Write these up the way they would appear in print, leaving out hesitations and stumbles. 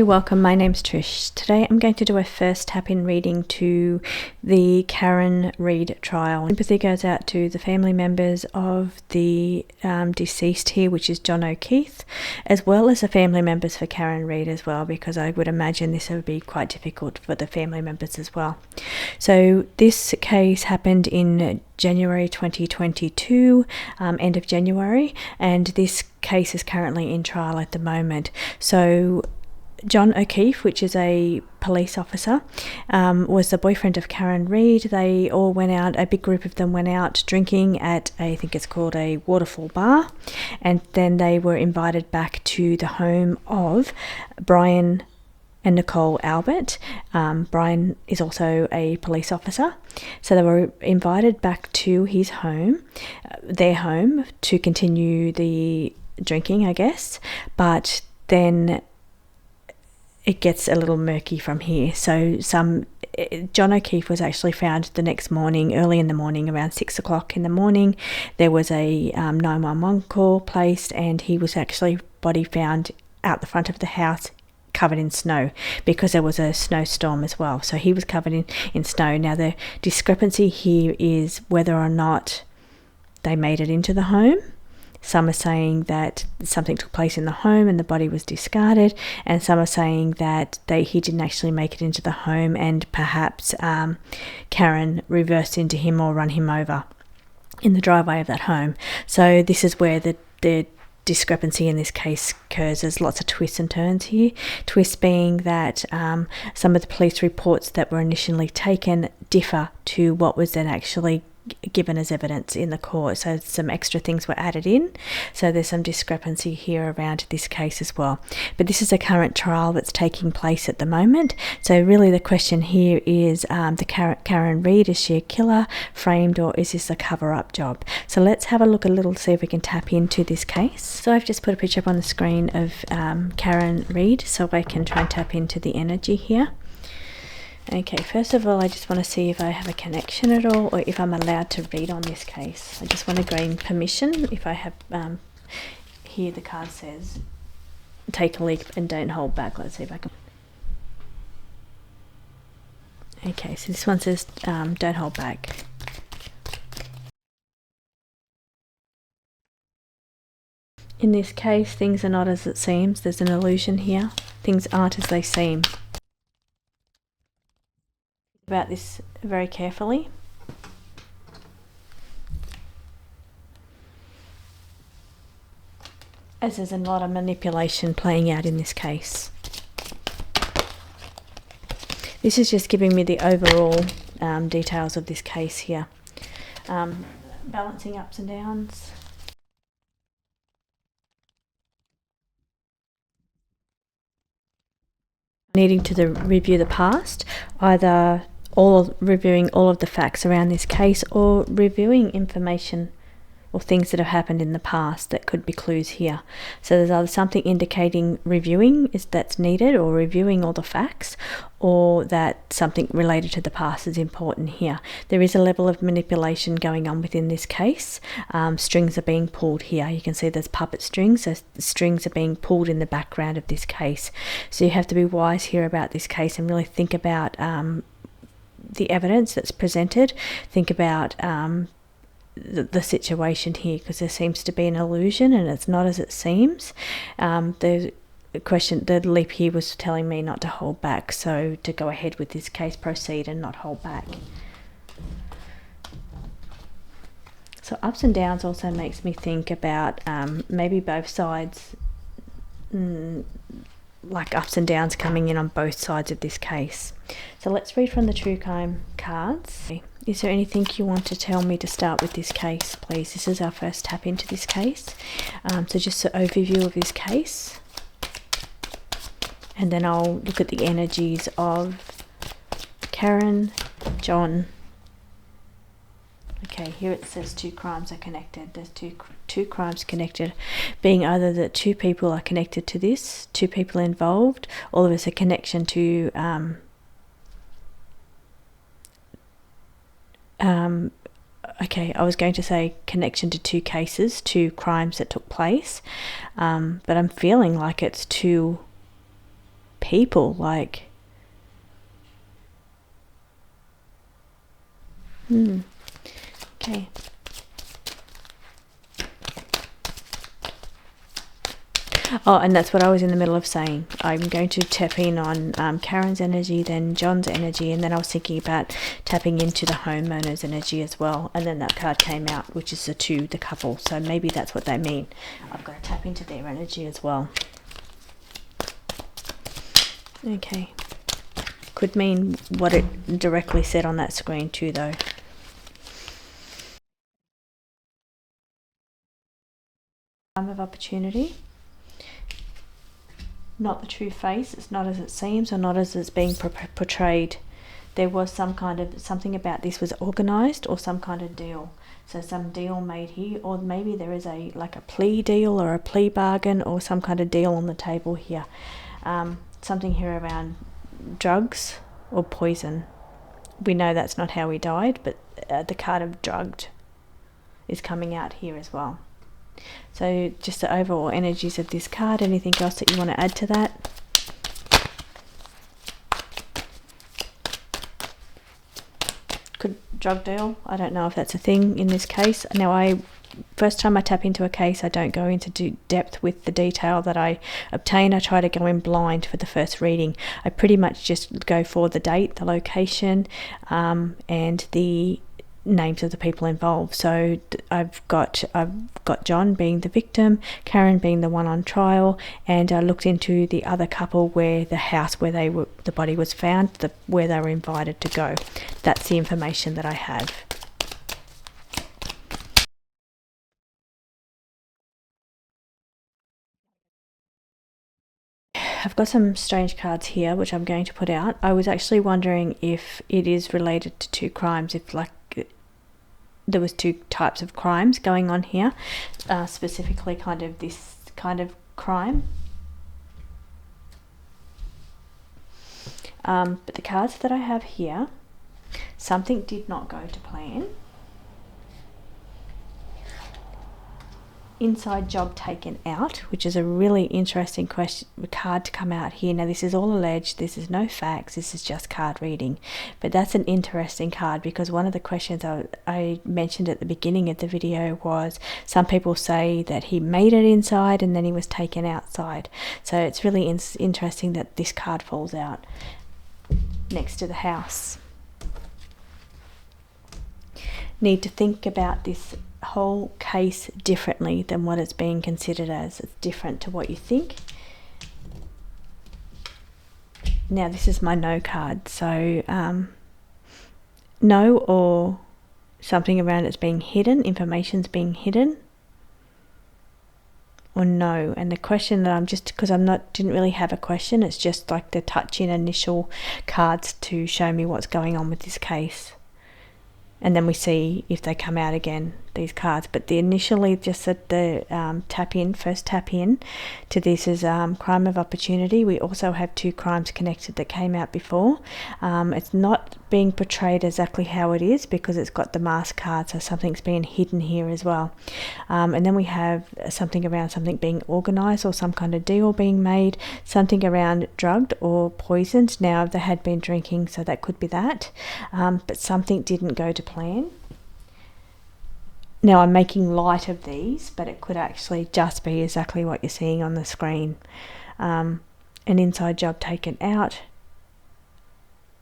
Welcome, my name's Trish. Today I'm going to do a first tap-in reading to the Karen Reid trial. Sympathy goes out to the family members of the deceased here, which is John O'Keefe, as well as the family members for Karen Reid as well, because I would imagine this would be quite difficult for the family members as well. So this case happened in January 2022, end of January, and this case is currently in trial at the moment. So John O'Keefe, which is a police officer, was the boyfriend of Karen Reid. They all went out, a big group of them went out drinking at, I think it's called a Waterfall bar, and then they were invited back to the home of Brian and Nicole Albert. Brian is also a police officer. So they were invited back to his home, their home, to continue the drinking, I guess. But then it gets a little murky from here. So John O'Keefe was actually found the next morning, early in the morning, around 6 o'clock in the morning. There was a 911 call placed, and he was actually body found out the front of the house, covered in snow, because there was a snowstorm as well. So he was covered in snow. Now the discrepancy here is whether or not they made it into the home. Some are saying that something took place in the home and the body was discarded, and some are saying that he didn't actually make it into the home, and perhaps Karen reversed into him or run him over in the driveway of that home. So this is where the discrepancy in this case occurs. There's lots of twists and turns here. Twists being that some of the police reports that were initially taken differ to what was then actually given as evidence in the court, so some extra things were added in, so there's some discrepancy here around this case as well. But this is a current trial that's taking place at the moment, so really the question here is the Karen Reid, is she a killer, framed, or is this a cover-up job? So let's have a look see if we can tap into this case. So I've just put a picture up on the screen of Karen Reid, so I can try and tap into the energy here. Okay, first of all, I just want to see if I have a connection at all, or if I'm allowed to read on this case. I just want to gain permission. If I have, here the card says, take a leap and don't hold back. Let's see if I can. Okay, so this one says, don't hold back. In this case, things are not as it seems. There's an illusion here. Things aren't as they seem. About this very carefully. As there's a lot of manipulation playing out in this case. This is just giving me the overall details of this case here. Balancing ups and downs. Needing to review the past, either reviewing all of the facts around this case, or reviewing information or things that have happened in the past that could be clues here. So there's either something indicating reviewing that's needed, or reviewing all the facts, or that something related to the past is important here. There is a level of manipulation going on within this case. Strings are being pulled here. You can see there's puppet strings. So strings are being pulled in the background of this case. So you have to be wise here about this case and really think about the evidence that's presented. Think about the situation here, because there seems to be an illusion and it's not as it seems. The leap here was telling me not to hold back, so to go ahead with this case, proceed and not hold back. So ups and downs also makes me think about maybe both sides, like ups and downs coming in on both sides of this case. So let's read from the True Crime cards. Is there anything you want to tell me to start with this case, please? This is our first tap into this case. So just an overview of this case. And then I'll look at the energies of Karen, John. Okay, here it says two crimes are connected. There's two crimes connected, being either that two people are connected to this, two people involved, or there's a connection to okay, I was going to say connection to two cases, two crimes that took place, but I'm feeling like it's two people, like, okay. Oh, and that's what I was in the middle of saying. I'm going to tap in on Karen's energy, then John's energy, and then I was thinking about tapping into the homeowner's energy as well. And then that card came out, which is the couple. So maybe that's what they mean. I've got to tap into their energy as well. Okay. Could mean what it directly said on that screen too, though. Time of opportunity. Not the true face. It's not as it seems, or not as it's being portrayed. There was something about this was organized, or some kind of deal. So some deal made here, or maybe there is a plea deal or a plea bargain, or some kind of deal on the table here. Something here around drugs or poison. We know that's not how he died, but the card of drugged is coming out here as well. So just the overall energies of this card. Anything else that you want to add to that? Could drug deal. I don't know if that's a thing in this case. Now, first time I tap into a case, I don't go into depth with the detail that I obtain. I try to go in blind for the first reading. I pretty much just go for the date, the location, and the names of the people involved. So I've got John being the victim, Karen being the one on trial, and I looked into the other couple where the house where the body was found, where they were invited to go. That's the information that I have. I've got some strange cards here which I'm going to put out. I was actually wondering if it is related to two crimes, if there was two types of crimes going on here, specifically kind of this kind of crime. But the cards that I have here, something did not go to plan. Inside job taken out, which is a really interesting card to come out here. Now, this is all alleged. This is no facts. This is just card reading. But that's an interesting card, because one of the questions I mentioned at the beginning of the video was, some people say that he made it inside and then he was taken outside. So it's really interesting that this card falls out next to the house. Need to think about this whole case differently than what it's being considered as. It's different to what you think. Now, this is my no card. So no, or something around it's being hidden, information's being hidden, or no. And the question that because didn't really have a question, it's just like the touch in initial cards to show me what's going on with this case. And then we see if they come out again, these cards. But the initially just at the first tap in to this is crime of opportunity. We also have two crimes connected that came out before. It's not being portrayed exactly how it is, because it's got the mask card, so something's being hidden here as well. And then we have something around something being organised, or some kind of deal being made, something around drugged or poisoned. Now, they had been drinking, so that could be that. But something didn't go to plan. Now, I'm making light of these, but it could actually just be exactly what you're seeing on the screen. An inside job taken out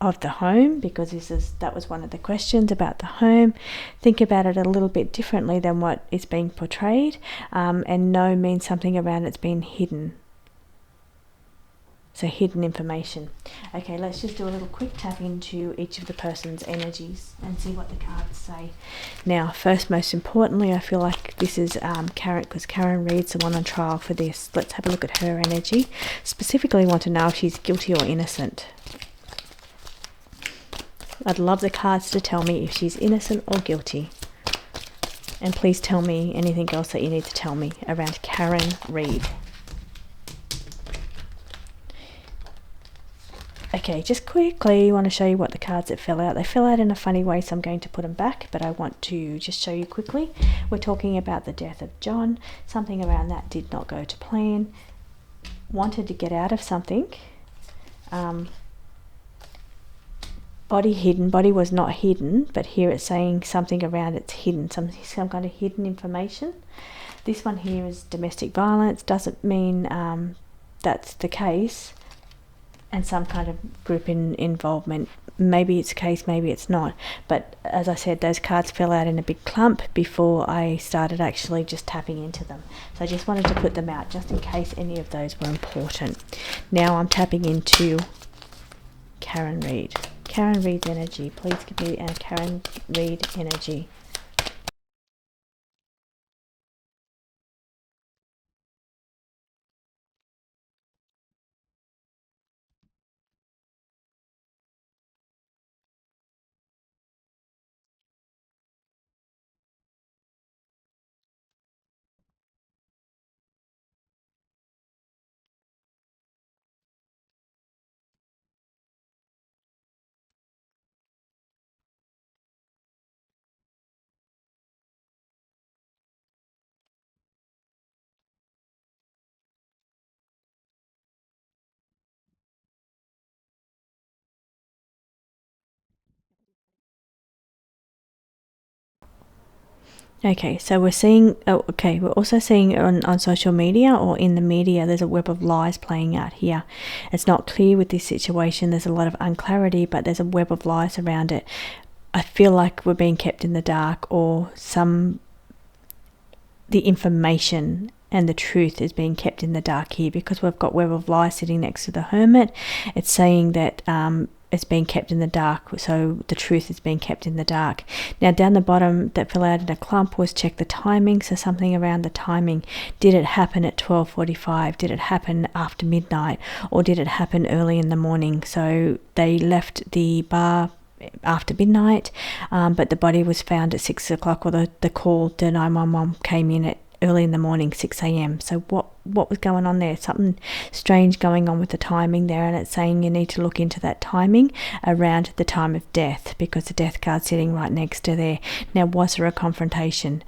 of the home, because that was one of the questions about the home. Think about it a little bit differently than what is being portrayed. And no means something around it's been hidden. So hidden information. Okay, let's just do a little quick tap into each of the person's energies and see what the cards say. Now, first, most importantly, I feel like this is Karen, because Karen reads the one on trial for this. Let's have a look at her energy. Specifically want to know if she's guilty or innocent. I'd love the cards to tell me if she's innocent or guilty. And please tell me anything else that you need to tell me around Karen Reid. Okay, just quickly, I want to show you what the cards that fell out. They fell out in a funny way, so I'm going to put them back, but I want to just show you quickly. We're talking about the death of John. Something around that did not go to plan. Wanted to get out of something. Body hidden. Body was not hidden, but here it's saying something around it's hidden, some kind of hidden information. This one here is domestic violence. Doesn't mean that's the case, and some kind of group involvement. Maybe it's a case, maybe it's not. But as I said, those cards fell out in a big clump before I started actually just tapping into them. So I just wanted to put them out just in case any of those were important. Now I'm tapping into Karen Reid. Karen Reid's energy. Please give me a Karen Reid energy. Okay, so we're seeing, we're also seeing on social media or in the media, there's a web of lies playing out here. It's not clear with this situation. There's a lot of unclarity, but there's a web of lies around it. I feel like we're being kept in the dark, or the information and the truth is being kept in the dark here, because we've got web of lies sitting next to the Hermit. It's saying that it's being kept in the dark, so the truth is being kept in the dark. Now down the bottom that fell out in a clump was check the timing, so something around the timing. Did it happen at 12:45? Did it happen after midnight? Or did it happen early in the morning? So they left the bar after midnight, but the body was found at 6 o'clock, or the call to 911 came in at early in the morning, 6 a.m. So what was going on there? Something strange going on with the timing there, and it's saying you need to look into that timing around the time of death, because the death card's sitting right next to there. Now, was there a confrontation?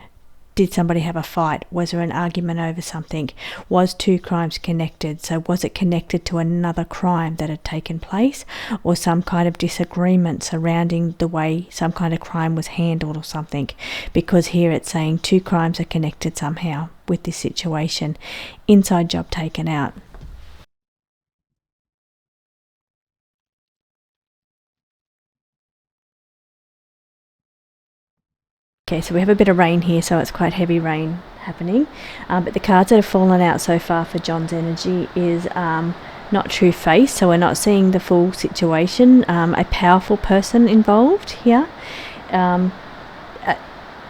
Did somebody have a fight? Was there an argument over something? Was two crimes connected? So was it connected to another crime that had taken place, or some kind of disagreement surrounding the way some kind of crime was handled or something? Because here it's saying two crimes are connected somehow with this situation. Inside job taken out. Okay, so we have a bit of rain here, so it's quite heavy rain happening. But the cards that have fallen out so far for John's energy is not true face, so we're not seeing the full situation. A powerful person involved here.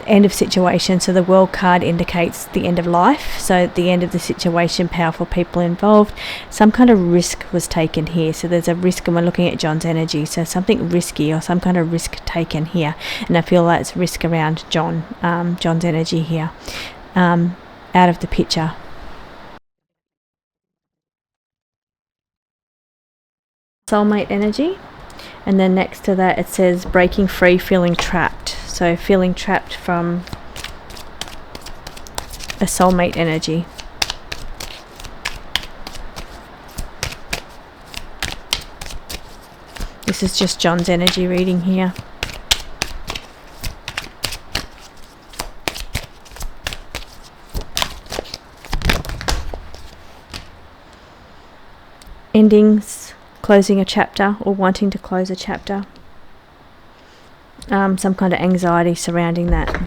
End of situation, so the World card indicates the end of life, so the end of the situation, powerful people involved. Some kind of risk was taken here, so there's a risk, and we're looking at John's energy, so something risky or some kind of risk taken here, and I feel that's risk around John's energy here, out of the picture. Soulmate energy, and then next to that it says breaking free, feeling trapped. So feeling trapped from a soulmate energy. This is just John's energy reading here. Endings, closing a chapter or wanting to close a chapter. Some kind of anxiety surrounding that,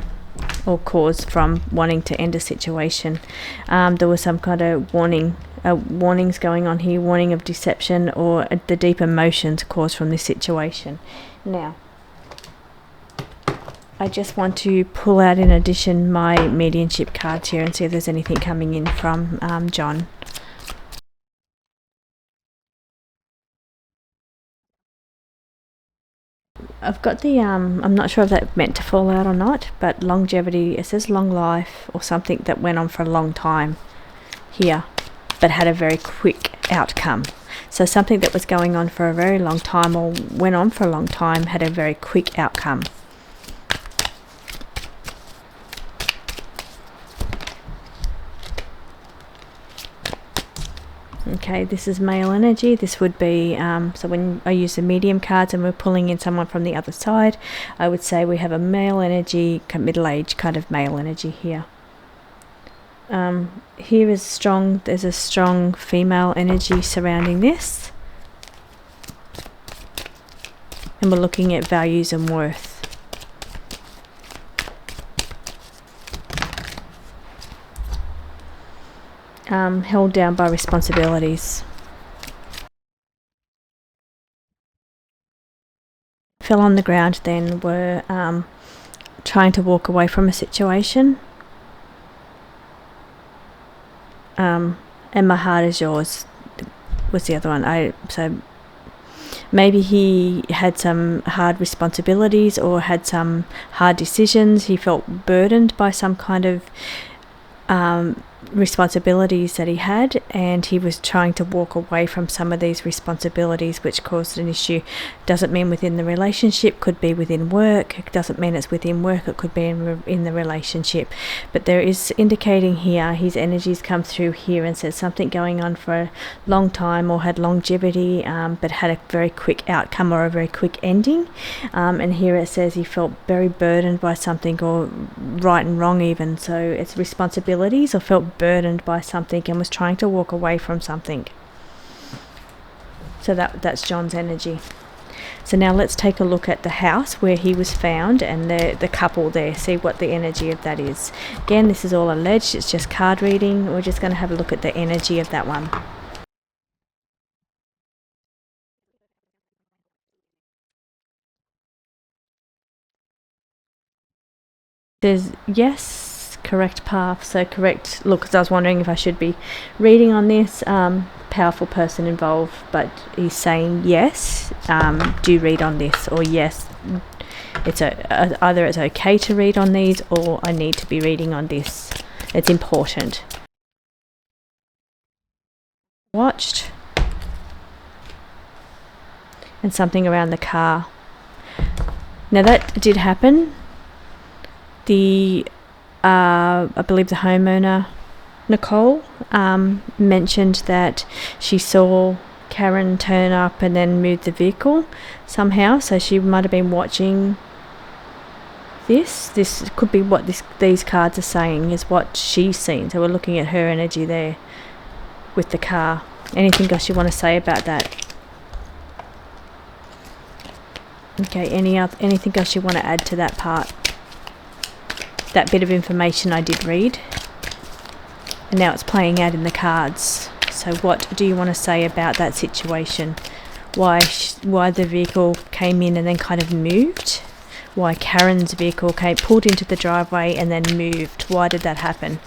or cause from wanting to end a situation. There was some kind of warnings going on here, warning of deception, or the deep emotions caused from this situation. Now, I just want to pull out in addition my mediumship cards here and see if there's anything coming in from John. I've got the, I'm not sure if that meant to fall out or not, but longevity, it says long life or something that went on for a long time here, but had a very quick outcome. So something that was going on for a very long time or went on for a long time had a very quick outcome. Okay, this is male energy. This would be, so when I use the medium cards and we're pulling in someone from the other side, I would say we have a male energy, middle-aged kind of male energy here. Here is strong, there's a strong female energy surrounding this. And we're looking at values and worth. Held down by responsibilities. Fell on the ground then, were trying to walk away from a situation. And my heart is yours was the other one. So maybe he had some hard responsibilities or had some hard decisions. He felt burdened by some kind of responsibilities that he had, and he was trying to walk away from some of these responsibilities, which caused an issue. Doesn't mean within the relationship, could be within work. It doesn't mean it's within work, it could be in the relationship. But there is indicating here, his energies come through here and says something going on for a long time or had longevity, but had a very quick outcome or a very quick ending. And here it says he felt very burdened by something, or right and wrong even. So it's responsibilities, or felt burdened by something and was trying to walk away from something. So that's John's energy. So now let's take a look at the house where he was found and the couple there, see what the energy of that is. Again, this is all alleged, it's just card reading. We're just going to have a look at the energy of that one. There's yes, correct path. So correct, look, because I was wondering if I should be reading on this. Powerful person involved, but he's saying yes, do read on this, or yes, it's either it's okay to read on these, or I need to be reading on this. It's important. Watched. And something around the car. Now that did happen. I believe the homeowner, Nicole, mentioned that she saw Karen turn up and then move the vehicle somehow, so she might have been watching this. This could be what these cards are saying, is what she's seen. So we're looking at her energy there with the car. Anything else you want to say about that? Okay, anything else you want to add to that part? That bit of information I did read, and now it's playing out in the cards. So what do you want to say about that situation? Why the vehicle came in and then kind of moved? Why Karen's vehicle pulled into the driveway and then moved? Why did that happen?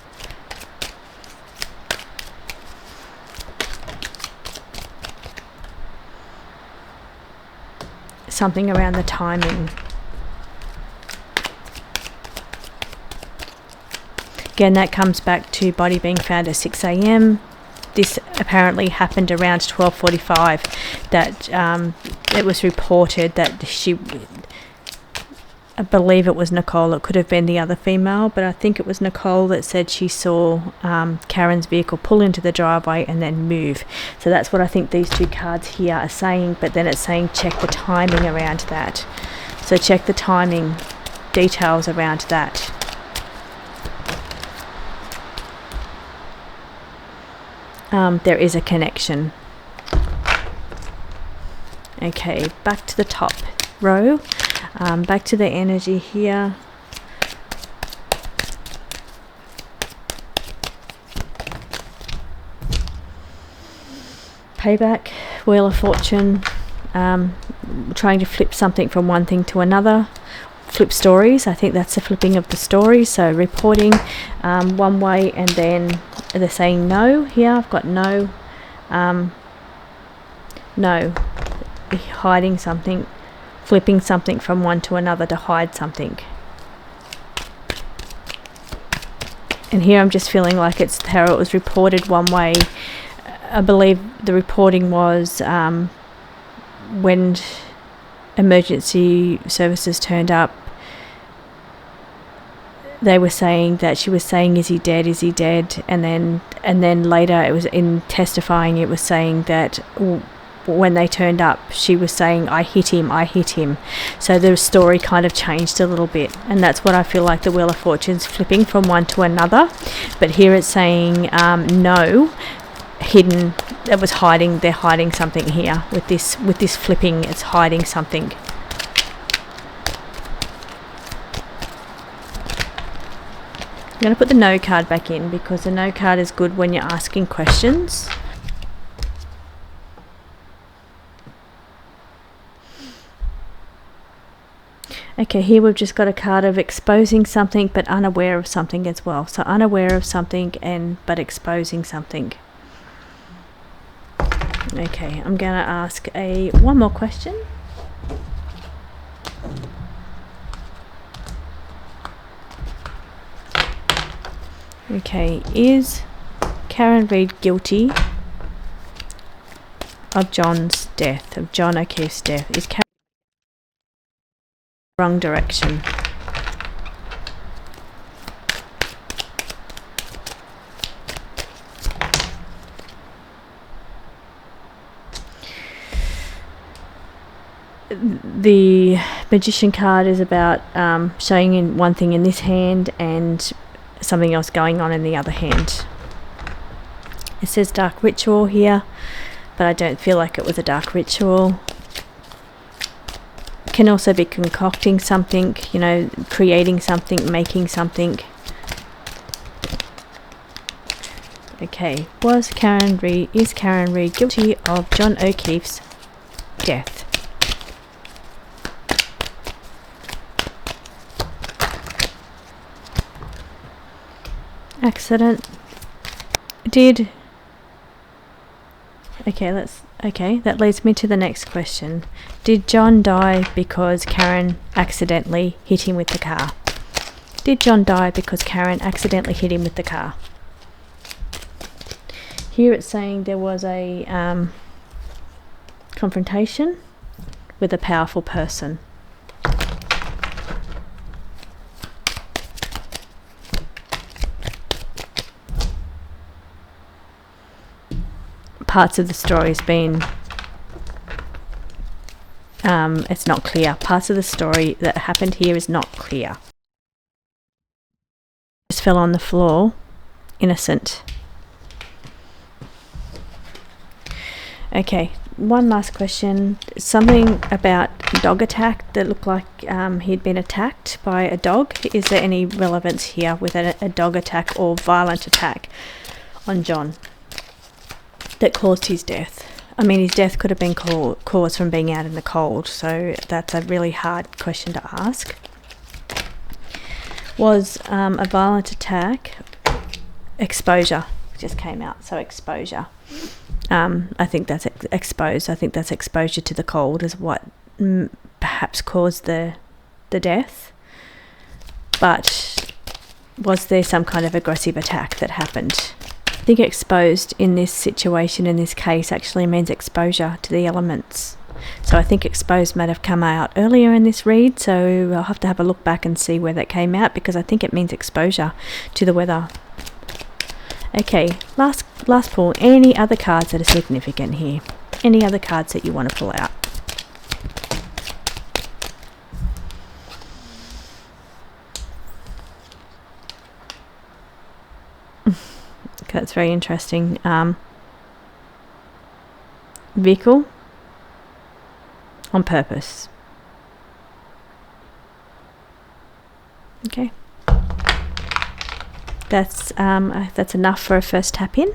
Something around the timing. Again, that comes back to body being found at 6 a.m. This apparently happened around 12:45. That it was reported that I believe it was Nicole. It could have been the other female, but I think it was Nicole that said she saw Karen's vehicle pull into the driveway and then move. So that's what I think these two cards here are saying, but then it's saying check the timing around that. So check the timing details around that. There is a connection. Okay, back to the top row. Back to the energy here. Payback, Wheel of Fortune, trying to flip something from one thing to another. Flip stories, I think that's the flipping of the story. So reporting one way, and then they're saying no here. I've got no. No. Hiding something. Flipping something from one to another to hide something. And here I'm just feeling like it's how it was reported one way. I believe the reporting was when emergency services turned up, they were saying that she was saying, is he dead, is he dead, and then later it was in testifying, it was saying that when they turned up, she was saying, I hit him. So the story kind of changed a little bit, and that's what I feel like the Wheel of Fortune's flipping from one to another. But here it's saying no, hidden. It was hiding. They're hiding something here with this flipping. It's hiding something. I'm going to put the no card back in because the no card is good when you're asking questions. Okay, here we've just got a card of exposing something but unaware of something as well. So unaware of something but exposing something. Okay, I'm going to ask one more question. Okay, is Karen Reid guilty of John's death, of John O'Keefe's death? Is Karen wrong direction? The Magician card is about showing in one thing in this hand and something else going on in the other hand. It says dark ritual here, but I don't feel like it was a dark ritual. It can also be concocting something, creating something, making something. Okay, is Karen Reid guilty of John O'Keefe's death? Accident. Okay, that leads me to the next question. Did John die because Karen accidentally hit him with the car? Did John die because Karen accidentally hit him with the car? Here it's saying there was a confrontation with a powerful person. Parts of the story's been it's not clear. Parts of the story that happened here is not clear. Just fell on the floor, innocent. Okay, one last question. Something about dog attack that looked like he'd been attacked by a dog. Is there any relevance here with a dog attack or violent attack on John that caused his death? I mean, his death could have been caused from being out in the cold, so that's a really hard question to ask. Was a violent attack exposure? Just came out, so exposure. I think that's exposed. I think that's exposure to the cold is what perhaps caused the death. But was there some kind of aggressive attack that happened? I think exposed in this situation, in this case, actually means exposure to the elements. So I think exposed might have come out earlier in this read, so I'll have to have a look back and see where that came out, because I think it means exposure to the weather. Okay, last pull. Any other cards that are significant here? Any other cards that you want to pull out? That's very interesting. Vehicle on purpose. Okay. That's enough for a first tap in.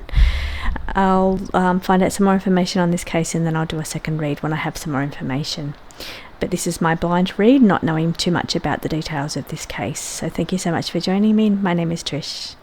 I'll find out some more information on this case, and then I'll do a second read when I have some more information. But this is my blind read, not knowing too much about the details of this case. So thank you so much for joining me. My name is Trish.